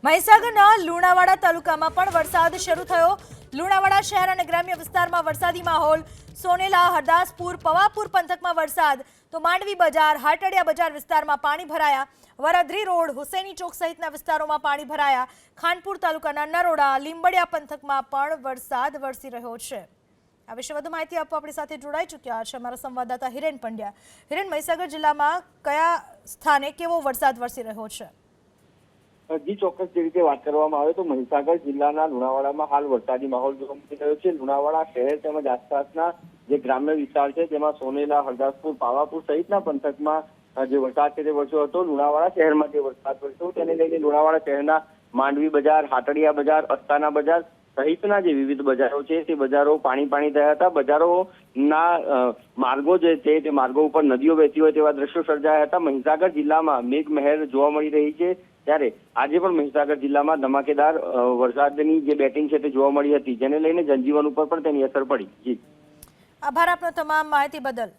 મહીસાગરના લુણાવાડા તાલુકામાં પણ વરસાદ શરૂ થયો। લુણાવાડા શહેર અને ગ્રામ્ય વિસ્તારમાં વરસાદી માહોલ। સોનેલા, હરદાસપુર, પવાપુર પંથકમાં વરસાદ તો માંડવી બજાર, હાટડિયા બજાર વિસ્તારમાં પાણી ભરાયા। વરદરી રોડ, હુસેની ચોક સહિતના વિસ્તારોમાં પાણી ભરાયા। ખાનપુર તાલુકાના નરોડા, લીંબડિયા પંથકમાં પણ વરસાદ વરસી રહ્યો છે। આ વિશે વધુ માહિતી આપવા આપણી સાથે જોડાઈ ચૂક્યા છે અમારા સંવાદદાતા હિરેન પંડ્યા। હિરેન, મહીસાગર જિલ્લામાં કયા સ્થાને કેવો વરસાદ વરસી રહ્યો છે? જી ચોક્કસ જે રીતે વાત કરવામાં આવે તો મહીસાગર જિલ્લાના લુણાવાડામાં હાલ વરસાદી માહોલ જોવા મળી રહ્યો છે। લુણાવાડા શહેર તેમજ આસપાસના જે ગ્રામ્ય વિસ્તાર છે જેમાં સોનેલા, હરદાસપુર, પાવાપુર સહિતના પંથકમાં જે વરસાદ છે તે વરસ્યો હતો। લુણાવાડા શહેરમાં જે વરસાદ વરસ્યો તેને લઈને લુણાવાડા શહેરના માંડવી બજાર, હાટડિયા બજાર, અસ્તાના બજાર સહિતના જે વિવિધ બજારો છે તે બજારો પાણી થયા હતા। બજારોના માર્ગો જે છે તે માર્ગો ઉપર નદીઓ વહેતી હોય તેવા દ્રશ્યો સર્જાયા હતા। મહીસાગર જિલ્લામાં મેઘમહેર જોવા મળી રહી છે, ત્યારે આજે પણ મહીસાગર જિલ્લામાં ધમાકેદાર વરસાદની જે બેટિંગ છે તે જોવા મળી હતી, જેને લઈને જનજીવન ઉપર પણ તેની અસર પડી। જી, આભાર આપનો તમામ માહિતી બદલ।